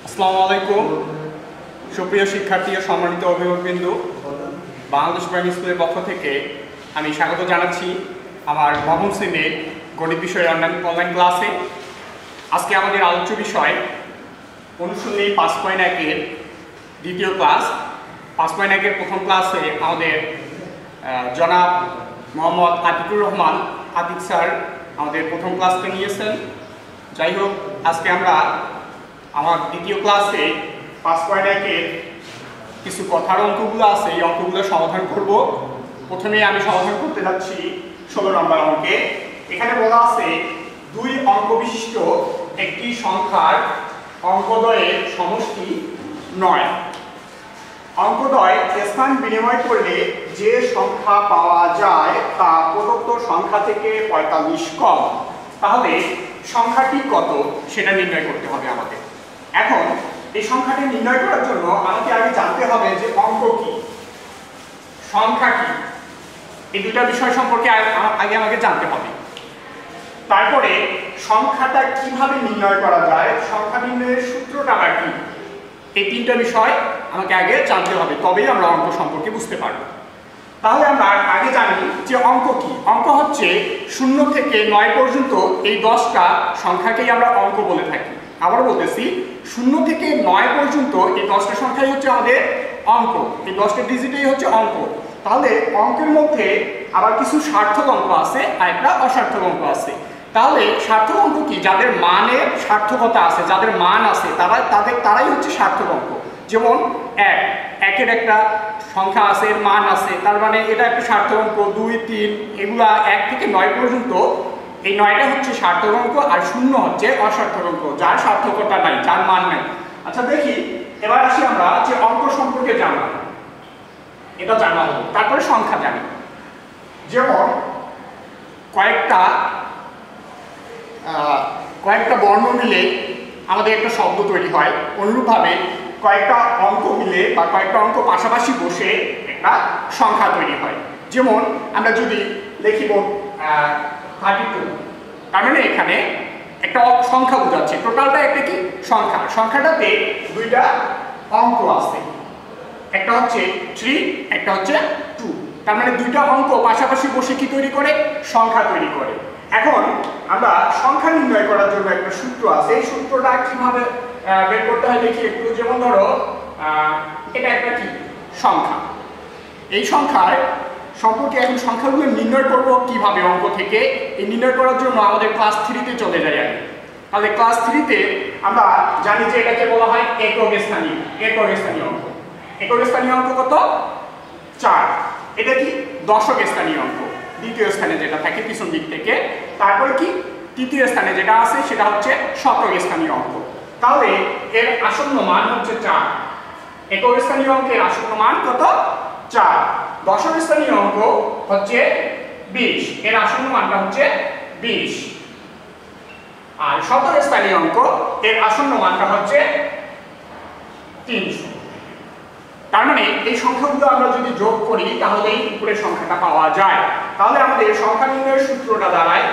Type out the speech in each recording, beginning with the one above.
আসসালামু আলাইকুম সুপ্রিয় শিক্ষার্থী ও সম্মানিত অভিভাবকবৃন্দ, বাংলাদেশ প্রাইমারি স্কুলের পক্ষ থেকে আমি স্বাগত জানাচ্ছি আমার নবম শ্রেণীর গণিত বিষয়ের অনলাইন ক্লাসে। আজকে আমাদের আলোচ্য বিষয় অনুশীলনী 5.1-এর দ্বিতীয় ক্লাস। 5.1-এর প্রথম ক্লাসে আমাদের জনাব মোহাম্মদ আতিকুর রহমান আতিক স্যার আমাদের প্রথম ক্লাসটা নিয়েছেন। যাই হোক, আজকে আমরা আমার দ্বিতীয় ক্লাসে 5.1-এর কিছু কথার অঙ্কগুলো আছে, এই অঙ্কগুলো সমাধান করব। প্রথমে আমি সমাধান করতে যাচ্ছি 16 নম্বর অঙ্কে। এখানে বলা আছে 2 অঙ্ক বিশিষ্ট একটি সংখ্যার অঙ্কদ্বয়ের সমষ্টি 9। অঙ্কদ্বয় স্থান বিনিময় করলে যে সংখ্যা পাওয়া যায় তা প্রদত্ত সংখ্যা থেকে 45 কম। তাহলে সংখ্যাটি কত সেটা নির্ণয় করতে হবে আমাদের। এখন এই সংখ্যাটি নির্ণয় করার জন্য আমাকে আগে জানতে হবে যে অঙ্ক কি, সংখ্যা কি, এই দুটা বিষয় সম্পর্কে আগে আমাকে জানতে হবে। তারপরে সংখ্যাটা কিভাবে নির্ণয় করা যায়, সংখ্যা নির্ণয়ের সূত্রটা কি, এই তিনটা বিষয় আমাকে আগে জানতে হবে, তবেই আমরা অঙ্ক সম্পর্কে বুঝতে পারব। তাহলে আমরা আগে জানি যে অঙ্ক কি। অঙ্ক হচ্ছে 0 থেকে 9 পর্যন্ত এই 10টা সংখ্যাকেই আমরা অঙ্ক বলে থাকি। আবার বলতেছি, 0 থেকে 9 পর্যন্ত এই 10টা সংখ্যাই হচ্ছে আমাদের অঙ্ক, এই 10টা ডিজিটই হচ্ছে অঙ্ক। তাহলে অঙ্কের মধ্যে আবার কিছু সার্থক অঙ্ক আছে আর একটা অসার্থক অঙ্ক আছে। তাহলে সার্থক অঙ্ক কি? যাদের মানের সার্থকতা আছে, যাদের মান আছে, তারাই হচ্ছে সার্থক অঙ্ক। যেমন 1-এর একটা সংখ্যা আছে, এর মান আছে, তার মানে এটা একটা সার্থক অঙ্ক। 2, 3 এগুলা 1 থেকে 9 পর্যন্ত এই 9টা হচ্ছে সার্থক অঙ্ক, আর 0 হচ্ছে অসার্থক অঙ্ক, যার সার্থকতা নাই, যার মান নাই। আচ্ছা দেখি, এবার আসি আমরা যে অঙ্ক সম্পর্কে জানলাম, এটা জানা হলো। তারপরে সংখ্যা জানি। যেমন কয়েকটা বর্ণ মিলে আমাদের একটা শব্দ তৈরি হয়, অনুরূপভাবে কয়েকটা অঙ্ক মিলে বা কয়েকটা অঙ্ক পাশাপাশি বসে একটা সংখ্যা তৈরি হয়। যেমন আমরা যদি লিখিব 32, তার মানে এখানে একটা সংখ্যা বোঝাচ্ছে, টোটালটা একটা কি সংখ্যা। সংখ্যাটাতে 2টা অঙ্ক আছে, একটা হচ্ছে 3, একটা হচ্ছে 2। তার মানে 2টা অঙ্ক পাশাপাশি বসে কি তৈরি করে? সংখ্যা তৈরি করে। এখন আমরা সংখ্যা নির্ণয় করার জন্য একটা সূত্র আছে, এই সূত্রটা কিভাবে বের করতে হয় দেখি একটু। যেমন ধরো এটা একটা কি সংখ্যা, এই সংখ্যার সম্পর্কে এখন সংখ্যাগুলো নির্ণয় করব কিভাবে অঙ্ক থেকে। এই নির্ণয় করার জন্য আমাদের ক্লাস 3-তে চলে যাই আগে। তাহলে ক্লাস 3-তে আমরা জানি যে এটাকে বলা হয় একক স্থানীয় অঙ্ক। একক স্থানীয় অঙ্ক কত? 4। এটা কি দশক স্থানীয় অঙ্ক, দ্বিতীয় স্থানে যেটা থাকে পিছন দিক থেকে। তারপরে কি তৃতীয় স্থানে যেটা আছে সেটা হচ্ছে শতক স্থানীয় অঙ্ক। তাহলে এর আসন্ন মান হচ্ছে 4। একক স্থানীয় অঙ্কের আসন্ন মান কত? 4। দশক স্থানীয় অঙ্ক হচ্ছে 20, এর আসন্ন মানটা হচ্ছে 20। আর শতক স্থানীয় অঙ্ক এর আসন্ন মানটা হচ্ছে 300। তার মানে এই সংখ্যাগুলো আমরা যদি যোগ করি তাহলে উপরের সংখ্যাটা পাওয়া যায়। তাহলে আমাদের সংখ্যা নির্ণয়ের সূত্রটা দাঁড়ায়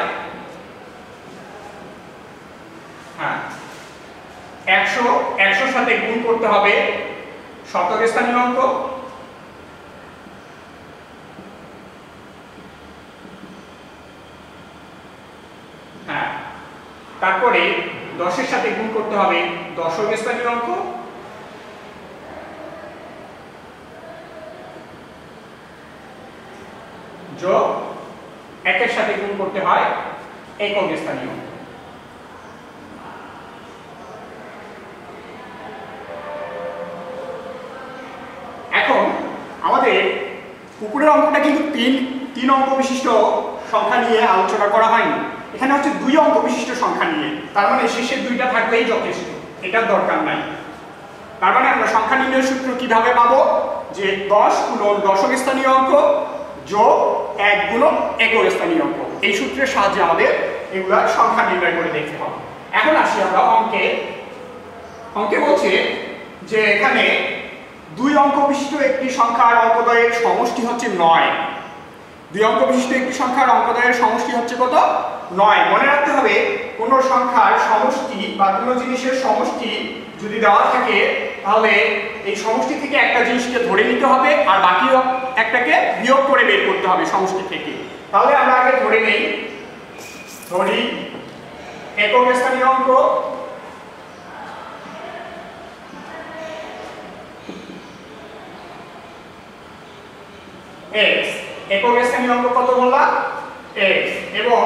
100 সাথে গুণ করতে হবে শতক স্থানীয় অঙ্ক, তারপরে 10-এর সাথে গুণ করতে হবে দশক স্থানীয় অঙ্ক, যোগ 1-এর সাথে গুণ করতে হয় একক স্থানীয় অঙ্ক। এখন আমাদের উপরের অঙ্কটা কিন্তু তিন অঙ্ক বিশিষ্ট সংখ্যা নিয়ে আলোচনা করা হয়নি, এখানে হচ্ছে 2 অঙ্ক বিশিষ্ট সংখ্যা নিয়ে। তার মানে শেষের 2টা থাকলেই যথেষ্ট, এটার দরকার নাই। তার মানে আমরা সংখ্যা নির্ণয়ের সূত্র কিভাবে পাবো? যে 10 গুণন দশক স্থানীয় অঙ্ক যোগ 1 গুণন একক স্থানীয় অঙ্ক, এই সূত্রের সাহায্যে আমাদের এগুলা সংখ্যা নির্ণয় করে দেখতে হবে। এখন আসি আমরা অঙ্কে বলছে যে এখানে 2 অঙ্ক বিশিষ্ট একটি সংখ্যার অঙ্কদ্বয়ের সমষ্টি হচ্ছে 9। দুই অঙ্ক বিশিষ্ট একটি সংখ্যার অঙ্কদ্বয়ের সমষ্টি হচ্ছে কত? 9। মনে রাখতে হবে কোন সংখ্যার সমষ্টি বা কোন জিনিসের সমষ্টি যদি দেওয়া থাকে তাহলে এই সমষ্টি থেকে একটা জিনিসকে ধরে নিতে হবে আর বাকি একটাকে বিয়োগ করে বের করতে হবে সমষ্টি থেকে। তাহলে আমরা আগে ধরে নেই, ধরি একক স্থানীয় অঙ্ক x, একক স্থানীয় অঙ্ক কত বললাম? x, এবং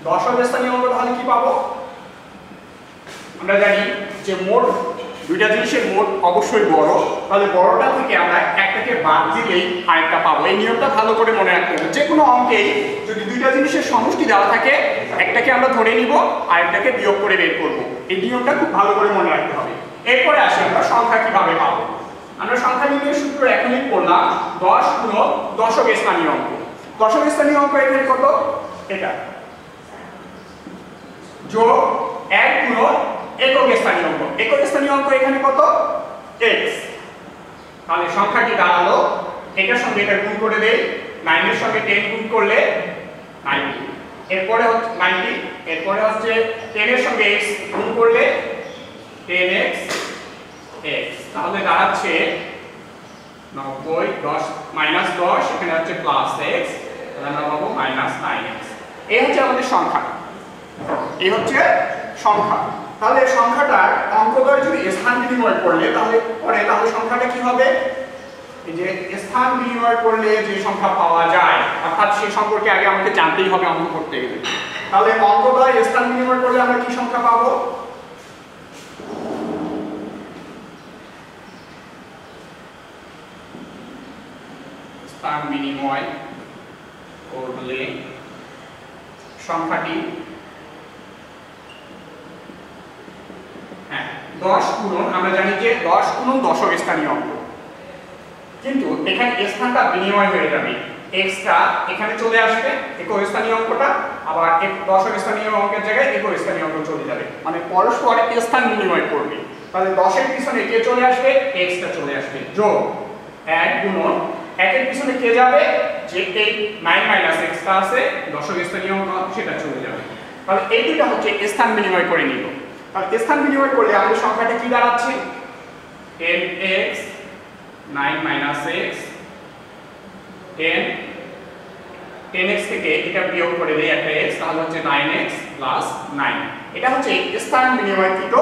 দশক স্থানীয় অঙ্ক তাহলে কি পাবো? আমরা জানি যে মোট দুইটা জিনিসের মোট অবশ্যই বড়, তাহলে বড়টা থেকে আমরা একটাকে বাদ দিলেই আরেকটা পাবো। এই নিয়মটা ভালো করে মনে রাখতে হবে। যে কোনো অঙ্কেই যদি দুইটা জিনিসের সমষ্টি দেওয়া থাকে একটাকে আমরা ধরে নিব আরেকটাকে বিয়োগ করে বের করব। এই নিয়মটা খুব ভালো করে মনে রাখতে হবে। এরপরে আসি আমরা সংখ্যা কিভাবে পাবো। আমরা সংখ্যা নির্ণয়ের সূত্র এখনই পড়লাম, 10 গুণ দশক স্থানীয় অঙ্ক। দশক স্থানীয় অঙ্ক এখানে কত? এটা যোগ 1 গুণ একক স্থানীয় অঙ্ক। একক স্থানীয় অঙ্ক এখানে কত? x। তাহলে সংখ্যাটি দাঁড়ালো, এটার সঙ্গে এটা গুণ করে দেই, 9 এর সঙ্গে 10 গুণ করলে 90, এরপরে হচ্ছে 90, এরপরে হচ্ছে 10 এর সঙ্গে x গুণ করলে 10x x, তাহলে দাঁড়াচ্ছে 90, 10 মাইনাস 10 এখানে হচ্ছে প্লাস x, তাহলে আমরা পাবো মাইনাস 9x। এই হচ্ছে আমাদের সংখ্যা, এই হচ্ছে সংখ্যা। তাহলে সংখ্যাটার অঙ্কদ্বয় যদি স্থান বিনিময় করলে তাহলে সংখ্যাটা কি হবে? এই যে স্থান বিনিময় করলে যে সংখ্যা পাওয়া যায়, অর্থাৎ সেই সম্পর্কে আগে আমাকে জানতেই হবে অঙ্ক করতে গেলে। তাহলে অঙ্কদ্বয় স্থান বিনিময় করলে আমরা কি সংখ্যা পাবো? স্থান বিনিময় করলে সংখ্যাটি 10 গুণ, আমরা জানি যে 10 গুণ দশক স্থানীয় অঙ্ক, কিন্তু এখানে স্থানটা বিনিময় হয়ে যাবে, x টা এখানে চলে আসবে একক স্থানীয় অঙ্কটা, আবার দশক স্থানীয় অঙ্কের জায়গায় একক স্থানীয় অঙ্ক চলে যাবে, মানে পরস্পর স্থান বিনিময় করবে। তাহলে 10 এর পিছনে কে চলে আসবে? x টা চলে আসবে, যোগ 1 গুণ 1 এর পিছনে কে যাবে? যে এই 9 - x টা আছে দশক স্থানীয় অঙ্ক, সেটা চলে যাবে। তাহলে এই দুটো হচ্ছে স্থান বিনিময় করে নিব। তাহলে স্থান বিনিময় করলে আমাদের সংখ্যাটা কি দাঁড়াচ্ছে? 10x 9 - x, 10x থেকে এটা বিয়োগ করে দেই একটা x, তাহলে হচ্ছে 9x + 9। এটা হচ্ছে স্থান বিনিময়কৃত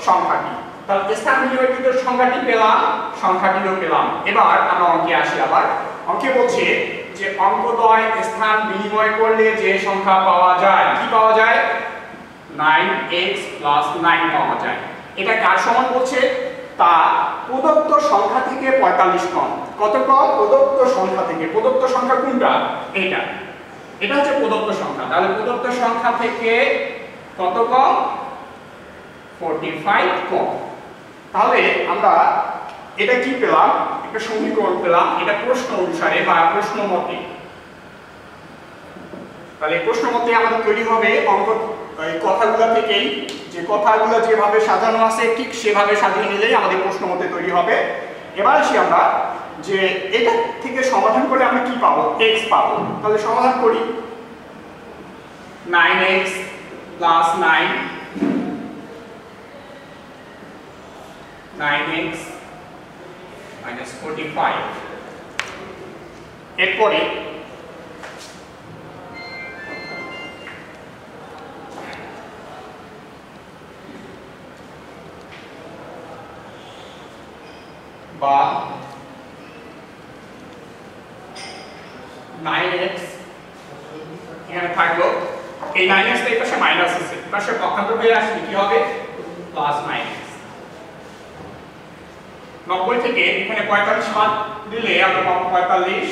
সংখ্যাটি। তাহলে স্থান বিনিময়কৃত সংখ্যাটি পেলাম, সংখ্যাটিও পেলাম। এবার আমরা অঙ্কে আসি। আবার অঙ্কে বলছে যে অঙ্কদ্বয় স্থান বিনিময় করলে যে সংখ্যা পাওয়া যায়, কি পাওয়া যায়? 9x + 9 পাওয়া যায়। এটা কার সমান বলছে? তা প্রদত্ত সংখ্যা থেকে 45 কম। কত কম? প্রদত্ত সংখ্যা থেকে। প্রদত্ত সংখ্যা কোনটা? এটা, এটা হচ্ছে প্রদত্ত সংখ্যা। তাহলে প্রদত্ত সংখ্যা থেকে কত কম? 45 কম। তাহলে আমরা এটা কি পেলাম? একটা সমীকরণ পেলাম, এটা প্রশ্ন অনুসারে বা প্রশ্ন মতে। তাহলে প্রশ্ন মতে আমাদের তৈরি হবে অঙ্ক এই কথাগুলো থেকেই, যে কথাগুলো যেভাবে সাজানো আছে ঠিক সেভাবে সাজিয়ে নিলেই আমাদের প্রশ্ন মতে তৈরি হবে। এবার আসি আমরা যে এটা থেকে সমাধান করলে আমরা কি পাবো? x পাবো। তাহলে সমাধান করি। 9x + 9, 9x - 45। এরপরে বা 9x এখানে থাকলো, এই 9x এর পাশে মাইনাস আছে, পাশে পক্ষান্তর হয়ে আসলে কি হবে? Plus 9x। 90 থেকে এখানে 45 বাদ দিলে আমরা পাবো 45,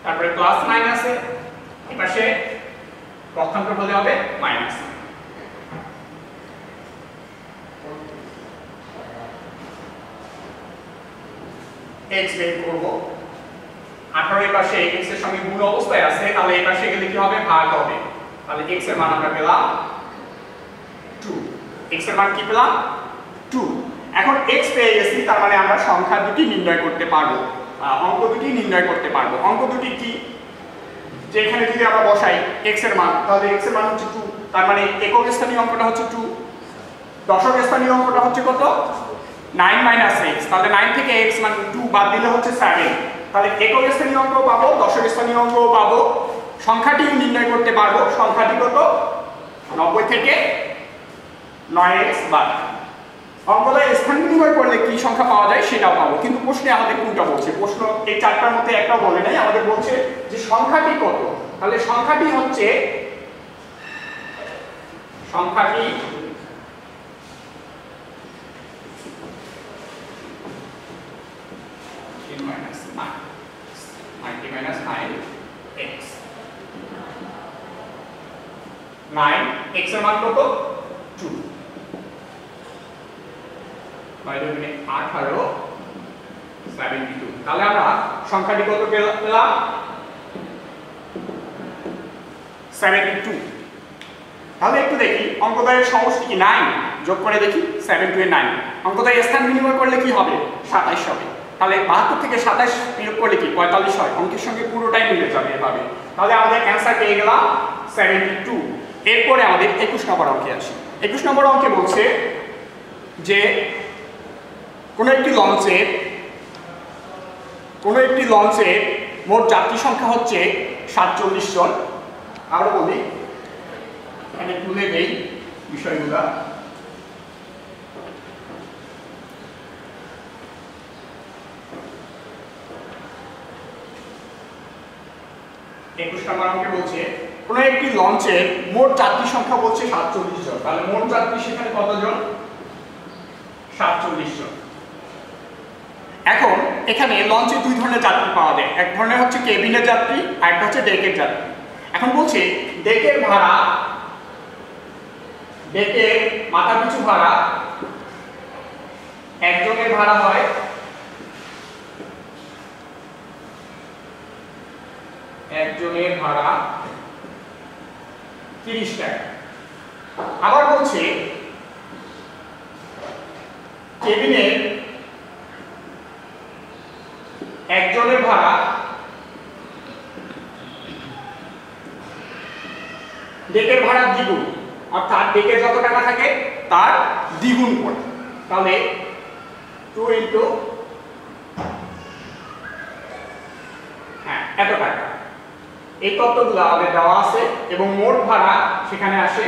তারপরে প্লাস 9 আছে, এই পাশে পক্ষান্তর হলে হবে মাইনাস। x বের করব। 18 এর পাশে x এর সঙ্গে গুণ অবস্থায় আছে, তাহলে এই পাশে গেলে কি হবে? ভাগ হবে। তাহলে x এর মান আমরা পেলাম 2। x এর মান কি পেলাম? 2। এখন x পেয়ে গেছি, তার মানে আমরা সংখ্যা দুটি নির্ণয় করতে পারবো। অঙ্ক দুটি নির্ণয় করতে পারবো। অঙ্ক দুটি কি, যে এখানে যদি আমরা বসাই x এর মান, তাহলে x এর মান হচ্ছে 2, তার মানে একক স্থানীয় অঙ্কটা হচ্ছে 2, দশক স্থানীয় অঙ্কটা হচ্ছে কত 9 - x, তাহলে 9 থেকে x মানে 2 বাদ দিলে হচ্ছে 7, তাহলে একক স্থানীয় অঙ্ক পাবো, দশক স্থানীয় অঙ্ক পাবো, সংখ্যাটি নির্ণয় করতে পারবো। সংখ্যাটি কত 90 থেকে 9x বাদ। অঙ্কটায় স্থান বিনিময় করলে কি সংখ্যা পাওয়া যায় সেটাও পাবো, কিন্তু প্রশ্নে আমাদের কোনটা বলছে, প্রশ্ন এই চারটার মধ্যে একটাও বলে নাই, আমাদের বলছে যে সংখ্যাটি কত। তাহলে সংখ্যাটি হচ্ছে সংখ্যাটি x এর মান কত 2, 18 72। তাহলে আমরা সংখ্যাটি কত পেলাম 72। তাহলে একটু দেখি অঙ্কদ্বয়ের সমষ্টি কি 9, যোগ করে দেখি 7 2 9। অঙ্কদ্বয়ের স্থান বিনিময় করলে কি হবে 27 হবে। তাহলে 72 থেকে 27 বিয়োগ করলে কি 45 হয়, অঙ্কের সঙ্গে পুরোটাই মিলে যাবে এভাবে। তাহলে আমাদের অ্যানসার পেয়ে গেলাম 72। এরপরে আমাদের 21 নম্বর অঙ্কে আসি। 21 নম্বর অঙ্কে বলছে যে কোন একটি লঞ্চে মোট যাত্রী সংখ্যা হচ্ছে 47 জন। আরো বলি, এখানে তুলে দেই বিষয়গুলো। বলছে কোন একটি লঞ্চের মোট যাত্রী সংখ্যা বলছে 47 জন, তাহলে মোট যাত্রী সেখানে কতজন 47 জন। এখন এখানে লঞ্চে দুই ধরনের যাত্রী পাওয়া যায়, এক ধরনের হচ্ছে কেবিনের যাত্রী আর একটা হচ্ছে ডেকের যাত্রী। এখন বলছে ডেকের ভাড়া, ডেকের মাথা পিছু ভাড়া একজনের ভাড়া হয় একজনের ভাড়া 30 টাকা। আবার বলছে কেবিনের একজনের ভাড়া ডেকের ভাড়া দ্বিগুণ, অর্থাৎ ডেকের যত টাকা থাকে তার দ্বিগুণ পড়ে, তাহলে 2 ইনটু এত টাকা। এই তথ্যগুলো আমাদের দেওয়া আছে এবং মোট ভাড়া সেখানে আসে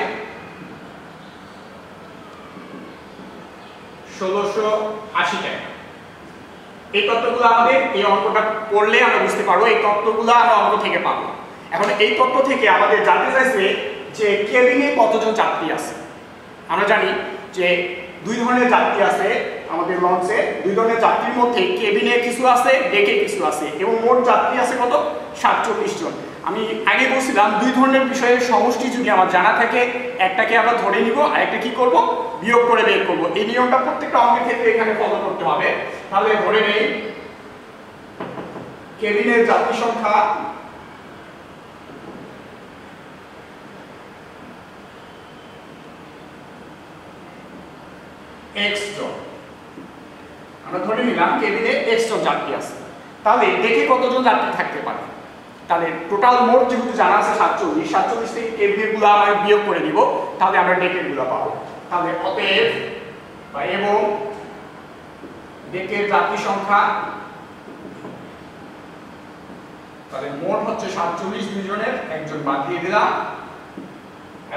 1680 টাকা। এই তথ্যগুলো আমাদের এই অঙ্কটা পড়লে আমরা বুঝতে পারবো, এই তথ্যগুলো আমরা অঙ্ক থেকে পাবো। এখন এই তথ্য থেকে আমাদের জানতে চাইছে যে কেবিনে কতজন যাত্রী আছে। আমরা জানি যে দুই ধরনের যাত্রী আছে আমাদের লঞ্চে, দুই ধরনের যাত্রীর মধ্যে কেবিনে কিছু আছে, ডেকে কিছু আছে, এবং মোট যাত্রী আছে কত 47 জন। আমি আগে বলছিলাম দুই ধরনের বিষয়ের সমষ্টি যদি আমার জানা থাকে, একটাকে আমরা ধরে নিব আর একটা কি করব বিয়োগ করে বের করব। এই নিয়মটা প্রত্যেকটা অঙ্কের ক্ষেত্রে এখানে ফলো করতে হবে। তাহলে ধরে নেই কেবিনের যাত্রী সংখ্যা x জন, আমরা ধরে নিলাম কেবিনে x জন যাত্রী আছে। তাহলে দেখে কতজন যাত্রী থাকতে পারে, তাহলে টোটাল মোট যেহেতু জানা আছে 47 থেকে কেবিনের গুলো আমরা বিয়োগ করে দিব, তাহলে আমরা ডেকের গুলো পাবো। তাহলে অতএব বা এবং ডেকের যাত্রী সংখ্যা, তাহলে মোট হচ্ছে 47, দুইজনের একজন বাদ দিয়ে দিলাম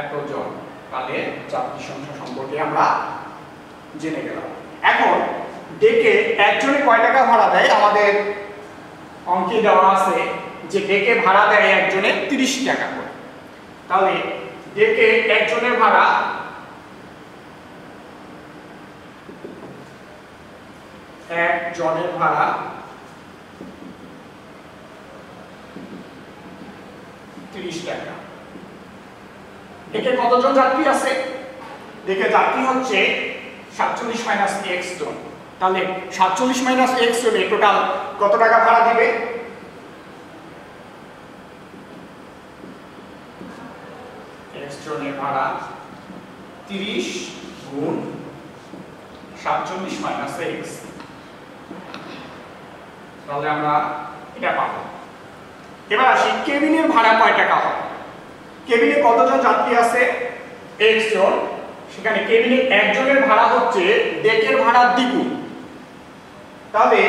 এতজন, তাহলে যাত্রী সংখ্যা সম্পর্কে আমরা জেনে গেলাম। এখন ডেকে একজনে কয় টাকা ভাড়া দেয়, আমাদের অঙ্কে দেওয়া আছে যে ডেকে ভাড়া দেয় একজনে 30 টাকা করে। তাহলে ডেকে একজনের ভাড়া একজনের ভাড়া 30 টাকা। ডেকে কতজন যাত্রী আছে, ডেকে যাত্রী হচ্ছে 47 মাইনাস x জন। তাহলে 47 মাইনাস x জনে টোটাল কত টাকা ভাড়া দিবে, x জনের ভাড়া 30 গুণ 47 মাইনাস x, তাহলে আমরা এটা পাবো। এবার আসি কেবিনের ভাড়া কয় টাকা হয়। কেবিনে কতজন যাত্রী আছে? x জন। সেখানে কেবিনে একজনের ভাড়া হচ্ছে ডেকের ভাড়ার দ্বিগুণ। তাহলে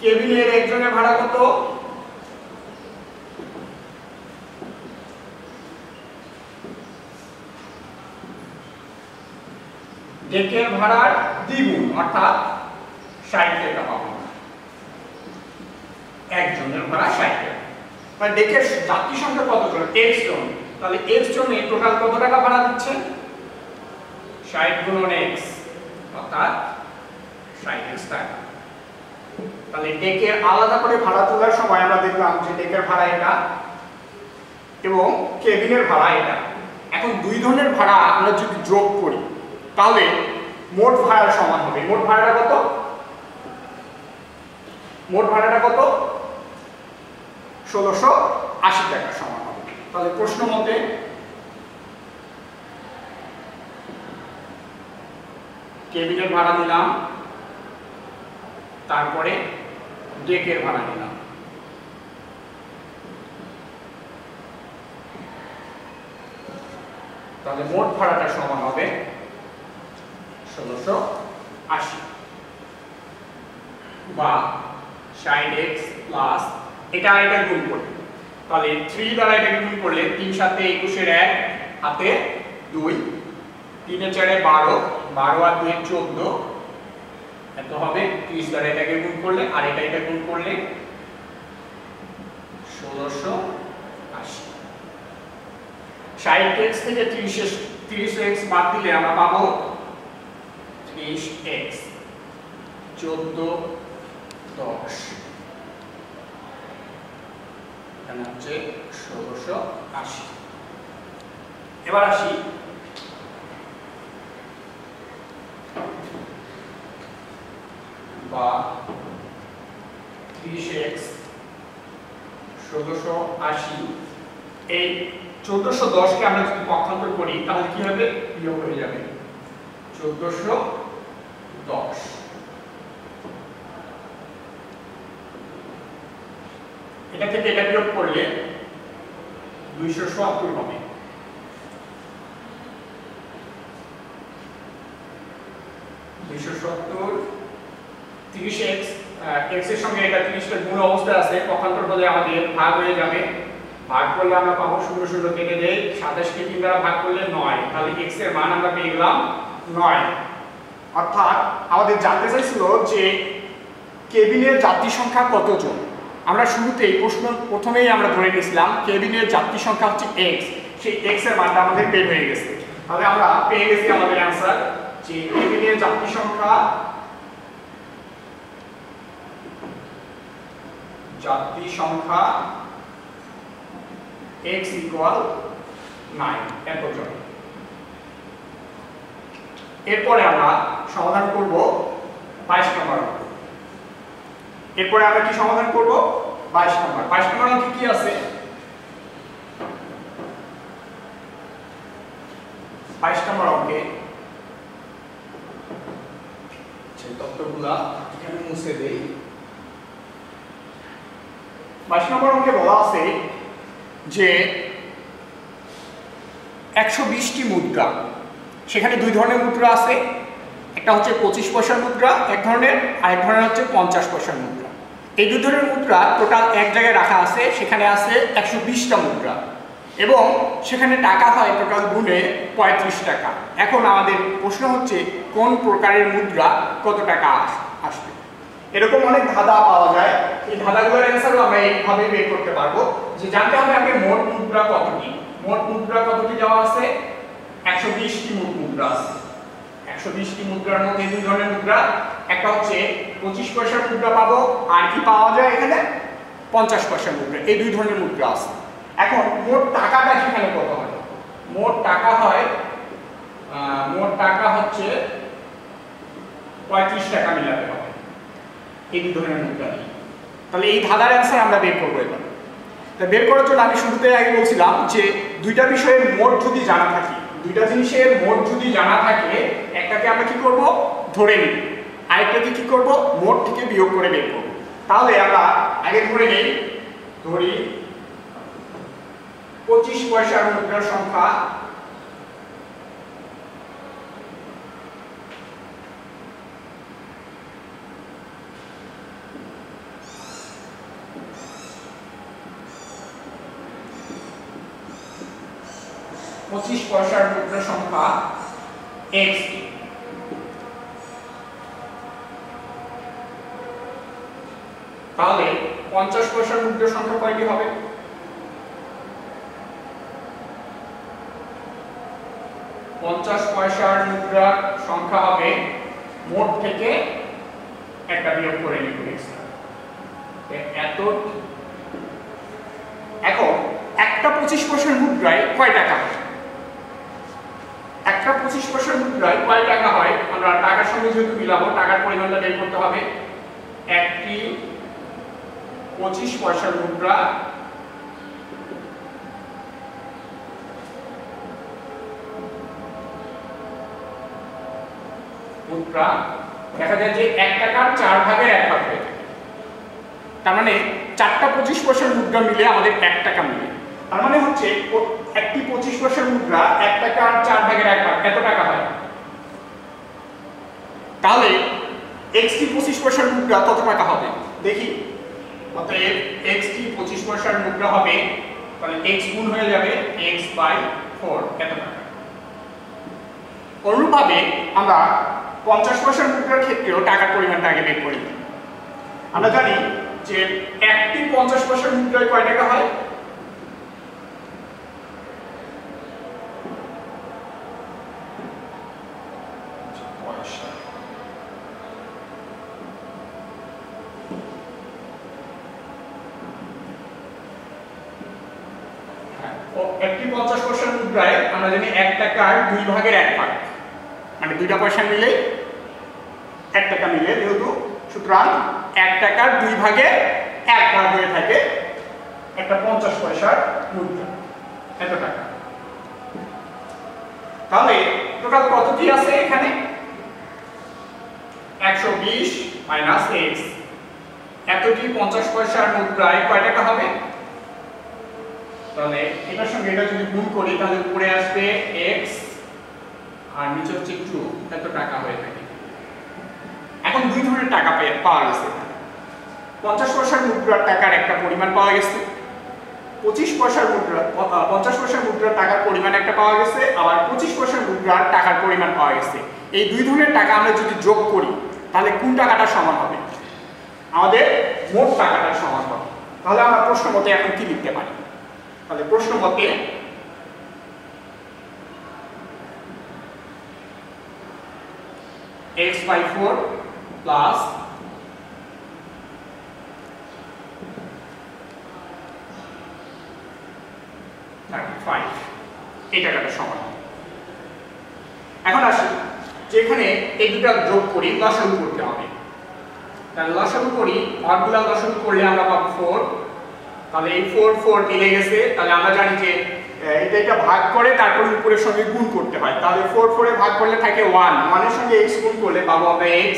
কেবিনের একজনের ভাড়া কত? ডেকের ভাড়ার দ্বিগুণ অর্থাৎ 60 টাকা পাবো। একজনের ভাড়া 60 টাকা। মানে ডেকের যাত্রী সংখ্যা কতজন? x জন। তাহলে x জনে টোটাল কত টাকা ভাড়া দিচ্ছে? 60 গুণন x অর্থাৎ 60x টাকা। তাহলে ডেকের আলাদা করে ভাড়া তোলার সময় আমরা দেখলাম যে ডেকের ভাড়া এটা এবং কেবিনের ভাড়া এটা। এখন দুই ধরনের ভাড়া আমরা যদি যোগ করি তাহলে মোট ভাড়ার সমান হবে। মোট ভাড়াটা কত? মোট ভাড়াটা কত? 1680 টাকা সমান হবে। তাহলে প্রশ্ন মতে কেবিনের ভাড়া নিলাম, তারপরে ডেকের ভাড়া নিলাম। তাহলে মোট ভাড়াটা সমান হবে 1680 বা 60x প্লাস এটা এটা গুণ করবে। তাহলে 3 দ্বারা এটাকে গুণ করলে 3 7 21 এর 1 হাতে 2 3 এর 4 এ 12 12 আর 2 এ 14 এত হবে। 30 দ্বারা এটাকে গুণ করলে আর এটা গুণ করলে 1680। 60x থেকে 30x বাদ দিলে আমরা পাবো 30x 14 10 এখানে হচ্ছে 1680। এবার আসি বা 30x 1680 এই 1410 কে আমরা যদি পক্ষান্তর করি তাহলে কি হবে? বিয়োগ হয়ে যাবে 1410। এটা থেকে এটা বিয়োগ করলে 270 হবে। 270 30x x এর সঙ্গে এটা 30 টা গুণ অবস্থায় আছে, পক্ষান্তর করলে আমাদের ভাগ হয়ে যাবে। ভাগ করলে আমরা পাবো 0 0 কেটে দেই, 27 কে 3 দ্বারা ভাগ করলে 9। তাহলে x এর মান আমরা পেয়ে গেলাম 9। অর্থাৎ আমাদের জানতে চাইছিল যে কেবিনের যাত্রী সংখ্যা কতজন। আমরা শুরুতেই প্রথমেই আমরা ধরে নিয়েছিলাম কেবিনের যাত্রী সংখ্যা হচ্ছে x, সেই x এর মানটা আমাদের বের হয়ে গেছে। তাহলে আমরা পেয়ে গেছি আমাদের অ্যানসার যে কেবিনের যাত্রী সংখ্যা x = 9 এতজন। এরপরে আমরা সমাধান করব 22 নম্বর অঙ্ক। এরপরে আমরা কি সমাধান করব? 22 নম্বর। 22 নম্বর অঙ্কে কি আছে? 22 নম্বর অঙ্কে সেই তথ্যগুলা এখানে মুছে দেই। 22 নম্বর অঙ্কে বলা আছে যে 120টি মুদ্রা, সেখানে দুই ধরনের মুদ্রা আছে। একটা হচ্ছে 25 পয়সার মুদ্রা এক ধরনের, আর এক ধরনের হচ্ছে 50 পয়সার মুদ্রা। এই দুই ধরনের মুদ্রা টোটাল এক জায়গায় রাখা আছে। সেখানে আছে 120টা মুদ্রা এবং সেখানে টাকা হয় টোটাল গুণে 35 টাকা। এখন আমাদের প্রশ্ন হচ্ছে কোন প্রকারের মুদ্রা কত টাকা আসবে। এরকম অনেক ধাঁধা পাওয়া যায়। এই ধাঁধাগুলোর অ্যানসারও আমরা এইভাবে বের করতে পারবো যে জানতে হবে আগে মোট মুদ্রা কতটি। মোট মুদ্রা কতটি দেওয়া আছে? 120টি মোট মুদ্রা আছে। 120টি মুদ্রার মধ্যে দুই ধরনের মুদ্রা, একটা হচ্ছে 25 পয়সার মুদ্রা পাবো, আর কি পাওয়া যায় এখানে 50 পয়সার মুদ্রা। এই দুই ধরনের মুদ্রা আছে। এখন মোট টাকাটা সেখানে কত হয়? মোট টাকা হচ্ছে 35 টাকা মিলাতে হবে এই দুই ধরনের মুদ্রা নিয়ে। তাহলে এই ধাঁধার অ্যানসার আমরা বের করবো এবার। তা বের করার জন্য আমি শুরুতে আগে বলছিলাম যে দুইটা বিষয়ের মোট যদি জানা থাকে, দুইটা জিনিসের মোট যদি জানা থাকে, একটাকে আমরা কি করব? ধরে নিব, আরেকটাকে কি করব? মোট থেকে বিয়োগ করে বের করব। তাহলে আমরা আগে ধরে নেই, ধরি 25 পয়সার মুদ্রার সংখ্যা x। তাহলে 50 পয়সার মুদ্রার সংখ্যা কয়টি হবে? 50 পয়সার মুদ্রার সংখ্যা হবে মোট থেকে একটা বিয়োগ করে নিব এত। এখন একটা 25 পয়সার মুদ্রায় কয় টাকা হয়? একটা 25 পয়সার মুদ্রায় কয় টাকা হয় আমরা টাকার সঙ্গে যেহেতু মিলাবো, টাকার পরিমাণটা বের করতে হবে। একটি 25 পয়সার মুদ্রা দেখা যায় যে 1 টাকার 4 ভাগের 1 ভাগ হয়ে থাকে। তার মানে 4টা 25 পয়সার মুদ্রা মিলে আমাদের 1 টাকা মিলে। তার মানে হচ্ছে একটি 25 পয়সার মুদ্রা 1 টাকার 4 ভাগের 1 ভাগ কত টাকা হয়? তাহলে x টি 25 পয়সার মুদ্রা কত টাকা হবে দেখি। অতএব x টি 25 পয়সার মুদ্রা হবে, তাহলে x গুণ হয়ে যাবে x/4 এত টাকা। অনুরূপভাবে আমরা 50 পয়সার মুদ্রার ক্ষেত্রেও টাকার পরিমাণটা আগে বের করি। আমরা জানি যে একটি 50 পয়সার মুদ্রায় কয় টাকা হয়? একটি 50 পয়সার মুদ্রায় আমরা জানি 1 টাকার 2 ভাগের 1 ভাগ, মানে 2টা পয়সা মিলে 1 টাকা মিলে, যেহেতু সুতরাং 1 টাকার 2 ভাগের 1 ভাগ হয়ে থাকে একটা 50 পয়সার মুদ্রা এত টাকা। তাহলে টোটাল কত কি আছে এখানে? 120 মাইনাস x। এতটি 50 পয়সার মুদ্রায় কয় টাকা হবে? তাহলে এটার সঙ্গে এটা যদি গুণ করি তাহলে উপরে আসবে x আর নিচে হচ্ছে 2, এত টাকা হয়ে থাকে। এখন দুই ধরনের টাকা পাওয়া গেছে। 50 পয়সার মুদ্রার টাকার একটা পরিমাণ পাওয়া গেছে, 50 পয়সার মুদ্রার টাকার পরিমাণ একটা পাওয়া গেছে, আবার 25 পয়সার মুদ্রার টাকার পরিমাণ পাওয়া গেছে। এই দুই ধরনের টাকা আমরা যদি যোগ করি তাহলে কোন টাকাটা সমান হবে? আমাদের মোট টাকাটার সমান হবে। তাহলে আমরা প্রশ্ন মতে এখন কি লিখতে পারি? তাহলে প্রশ্ন মতে x/4 প্লাস এই টাকাটা সমান। এখন আসি যেখানে এই দুটো যোগ করি লসাগু করতে হবে। তাহলে লসাগু করি, ভাগগুলা লসাগু করলে আমরা পাবো 4। তাহলে এই 4 মিলে গেছে। তাহলে আমরা জানি যে এটা ভাগ করে তারপর উপরের সঙ্গে গুণ করতে হয়। তাহলে 4 এ ভাগ করলে থাকে 1, 1 এর সঙ্গে x গুণ করলে পাবো আমরা x।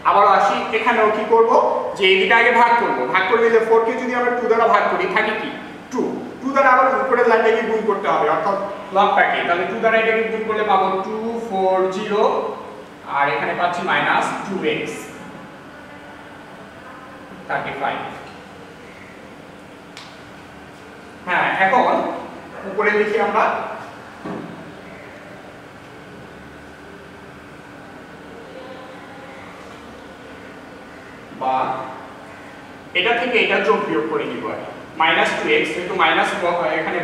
আবার আসি এখানেও কি করব, যে এই দুটো আগে ভাগ করব। ভাগ করে দিলে 4 কে যদি আমরা 2 দ্বারা ভাগ করি থাকে কি 2 দ্বারা আবার উপরের লাইনটাকে গুণ করতে হবে, অর্থাৎ লবটাকে। তাহলে 2 দ্বারা এটাকে গুণ করলে পাবো 240 আর এখানে পাচ্ছি মাইনাস 2x 35। হ্যাঁ, এখন উপরে লিখি আমরা বা এটা থেকে এটা যোগ বিয়োগ করে নিব মাইনাস 2x, যেহেতু মাইনাস এখানে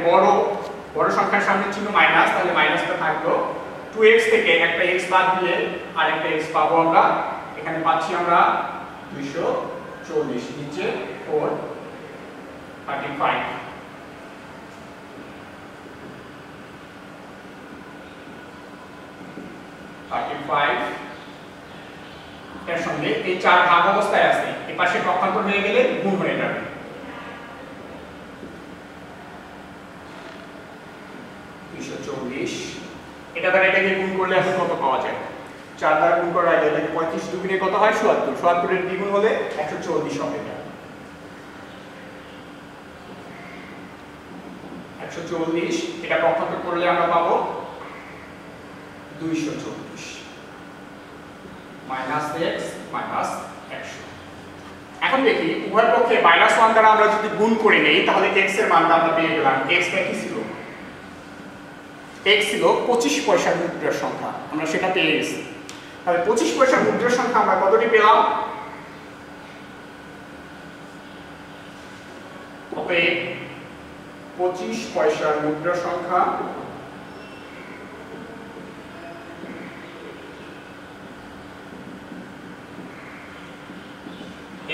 বড় সংখ্যার সামনে ছিল মাইনাস, তাহলে মাইনাসটা থাকলো। 2x থেকে একটা x বাদ দিলে আরেকটা x পাবো আমরা। এখানে পাচ্ছি আমরা 240, নিচে 4 35। এর সঙ্গে এই 4 ভাগ অবস্থায় আছে, এই পাশে পক্ষান্তর হয়ে গেলে গুণ হয়ে যাবে। 240 এটা দ্বারা এটাকে গুণ করলে এখন কত পাওয়া যায়? 4 দ্বারা গুণ করা যায়, এটাকে 35 দুগুণে কত হয় 77, 77 এর দ্বিগুণ হলে 140 হবে। 140 এটা পক্ষান্তর করলে আমরা পাবো 240 মাইনাস x মাইনাস 100। এখন দেখি উভয় পক্ষে -1 দ্বারা আমরা যদি গুণ করে নেই তাহলে x এর মানটা আমরা পেয়ে গেলাম। x টা কি ছিল? x ছিল 25 পয়সার মুদ্রার সংখ্যা, আমরা সেটা পেয়ে গেছি। তাহলে 25 পয়সার মুদ্রার সংখ্যা আমরা কতটি পেলাম? তবে 25 পয়সার মুদ্রার সংখ্যা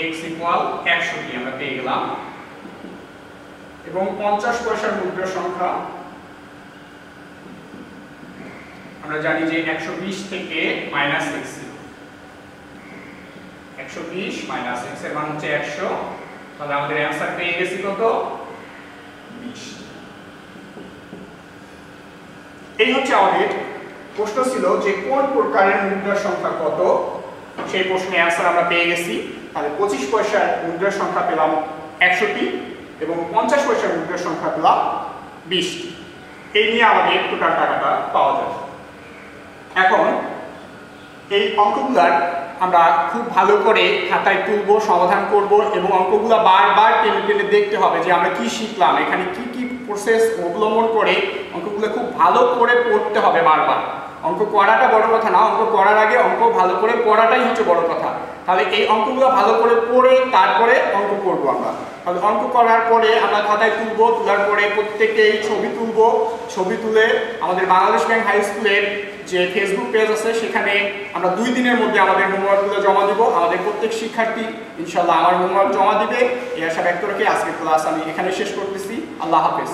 x ইকুয়াল 100 আমরা পেয়ে গেলাম, এবং 50 পয়সার মুদ্রার সংখ্যা আমরা জানি যে 120 থেকে মাইনাস x, 120 মাইনাস x এর মান হচ্ছে 100। তাহলে আমাদের অ্যানসার পেয়ে গেছি কত? 20। এই হচ্ছে আমাদের প্রশ্ন ছিল যে কোন প্রকারের মুদ্রার সংখ্যা কত, সেই প্রশ্নের অ্যানসার আমরা পেয়ে গেছি। তাহলে 25 পয়সার মুদ্রার সংখ্যা পেলাম 100টি এবং 50 পয়সার মুদ্রার সংখ্যা পেলাম 20টি। এই নিয়ে আমাদের টোটাল টাকাটা পাওয়া যাবে। এখন এই অঙ্কগুলার আমরা খুব ভালো করে খাতায় তুলব, সমাধান করব এবং অঙ্কগুলো বারবার টেনে টেনে দেখতে হবে যে আমরা কি শিখলাম, এখানে কি কি প্রসেস অবলম্বন করে অঙ্কগুলো খুব ভালো করে পড়তে হবে বারবার। অঙ্ক করাটা বড় কথা না, অঙ্ক করার আগে অঙ্ক ভালো করে পড়াটাই হচ্ছে বড় কথা। তাহলে এই অঙ্কগুলো ভালো করে পড়ে তারপরে অঙ্ক করব আমরা। তাহলে অঙ্ক করার পরে আমরা খাতায় তুলব, তোলার পরে প্রত্যেকেই ছবি তুলব, ছবি তুলে আমাদের বাংলাদেশ ব্যাংক হাই স্কুলের যে ফেসবুক পেজ আছে সেখানে আমরা 2 দিনের মধ্যে আমাদের হোমওয়ার্কগুলো জমা দিব। আমাদের প্রত্যেক শিক্ষার্থী ইনশাআল্লাহ আমার হোমওয়ার্ক জমা দিবে। এই আশা ব্যক্ত রেখে আজকের ক্লাস আমি এখানে শেষ করতেছি। আল্লাহ হাফেজ।